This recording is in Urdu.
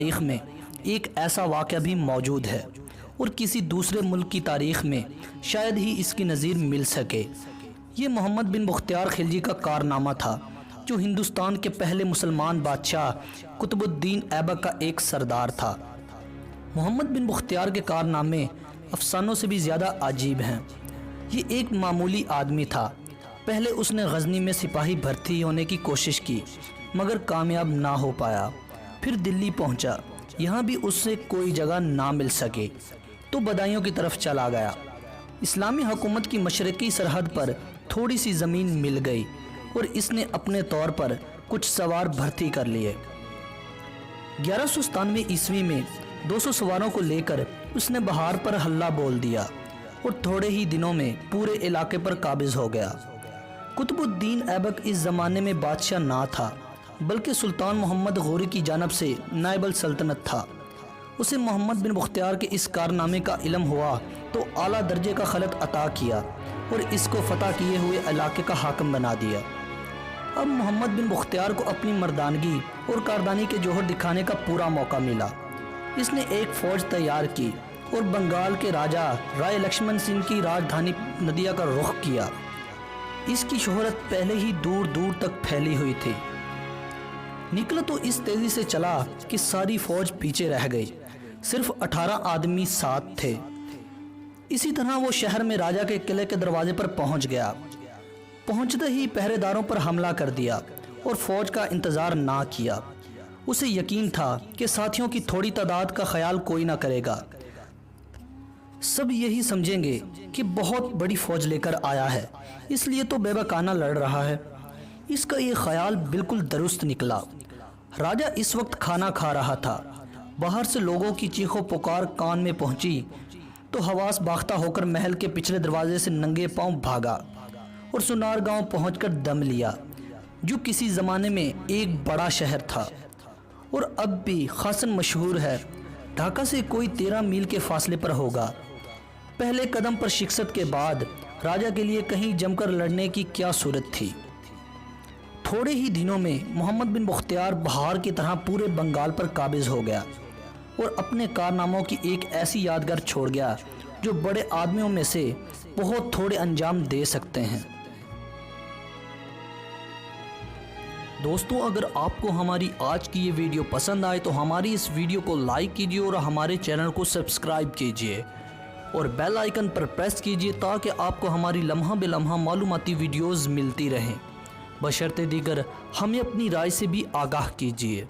تاریخ میں ایک ایسا واقعہ بھی موجود ہے اور کسی دوسرے ملک کی تاریخ میں شاید ہی اس کی نظیر مل سکے۔ یہ محمد بن بختیار خلجی کا کارنامہ تھا جو ہندوستان کے پہلے مسلمان بادشاہ قطب الدین ایبک کا ایک سردار تھا۔ محمد بن بختیار کے کارنامے افسانوں سے بھی زیادہ عجیب ہیں۔ یہ ایک معمولی آدمی تھا۔ پہلے اس نے غزنی میں سپاہی بھرتی ہونے کی کوشش کی مگر کامیاب نہ ہو پایا۔ پھر دلی پہنچا، یہاں بھی اس سے کوئی جگہ نہ مل سکے تو بدایوں کی طرف چلا گیا۔ اسلامی حکومت کی مشرقی سرحد پر تھوڑی سی زمین مل گئی اور اس نے اپنے طور پر کچھ سوار بھرتی کر لیے۔ 1197 عیسوی میں 200 سواروں کو لے کر اس نے بہار پر حلہ بول دیا اور تھوڑے ہی دنوں میں پورے علاقے پر قابض ہو گیا۔ قطب الدین ایبک اس زمانے میں بادشاہ نہ تھا بلکہ سلطان محمد غوری کی جانب سے نائب السلطنت تھا۔ اسے محمد بن بختیار کے اس کارنامے کا علم ہوا تو اعلیٰ درجے کا خلعت عطا کیا اور اس کو فتح کیے ہوئے علاقے کا حاکم بنا دیا۔ اب محمد بن بختیار کو اپنی مردانگی اور کاردانی کے جوہر دکھانے کا پورا موقع ملا۔ اس نے ایک فوج تیار کی اور بنگال کے راجہ رائے لکشمن سنگھ کی راجدھانی ندیا کا رخ کیا۔ اس کی شہرت پہلے ہی دور دور تک پھیلی ہوئی تھی۔ نکلا تو اس تیزی سے چلا کہ ساری فوج پیچھے رہ گئی، صرف 18 آدمی ساتھ تھے۔ اسی طرح وہ شہر میں راجہ کے قلعے کے دروازے پر پہنچ گیا۔ پہنچتے ہی پہرے داروں پر حملہ کر دیا اور فوج کا انتظار نہ کیا۔ اسے یقین تھا کہ ساتھیوں کی تھوڑی تعداد کا خیال کوئی نہ کرے گا، سب یہی سمجھیں گے کہ بہت بڑی فوج لے کر آیا ہے، اس لیے تو بے باکانہ لڑ رہا ہے۔ اس کا یہ خیال بالکل درست نکلا۔ راجہ اس وقت کھانا کھا رہا تھا۔ باہر سے لوگوں کی چیخ و پکار کان میں پہنچی تو حواس باختہ ہو کر محل کے پچھلے دروازے سے ننگے پاؤں بھاگا اور سنار گاؤں پہنچ کر دم لیا، جو کسی زمانے میں ایک بڑا شہر تھا اور اب بھی خاصاً مشہور ہے۔ ڈھاکہ سے کوئی 13 میل کے فاصلے پر ہوگا۔ پہلے قدم پر شکست کے بعد راجہ کے لیے کہیں جم کر لڑنے کی کیا صورت تھی۔ تھوڑے ہی دنوں میں محمد بن بختیار بہار کی طرح پورے بنگال پر قابض ہو گیا اور اپنے کارناموں کی ایک ایسی یادگار چھوڑ گیا جو بڑے آدمیوں میں سے بہت تھوڑے انجام دے سکتے ہیں۔ دوستوں، اگر آپ کو ہماری آج کی یہ ویڈیو پسند آئے تو ہماری اس ویڈیو کو لائک کیجیے اور ہمارے چینل کو سبسکرائب کیجیے اور بیل آئیکن پر پریس کیجیے تاکہ آپ کو ہماری لمحہ بے لمحہ معلوماتی ویڈیوز ملتی رہیں۔ بشرط دیگر ہمیں اپنی رائے سے بھی آگاہ کیجیے۔